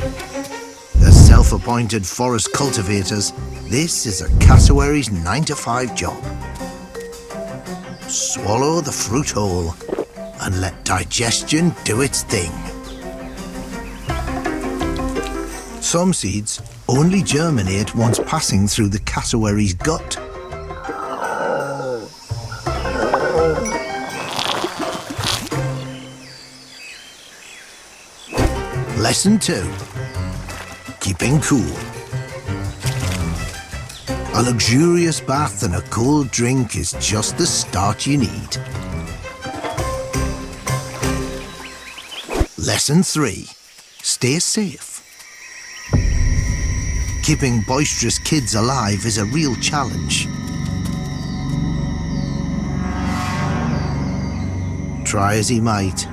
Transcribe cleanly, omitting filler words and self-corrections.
As self-appointed forest cultivators, this is a cassowary's 9-to-5 job. Swallow the fruit whole and let digestion do its thing. Some seeds only germinate once passing through the cassowary's gut. Lesson 2. Keeping cool. A luxurious bath and a cold drink is just the start you need. Lesson 3. Stay safe. Keeping boisterous kids alive is a real challenge. Try as he might,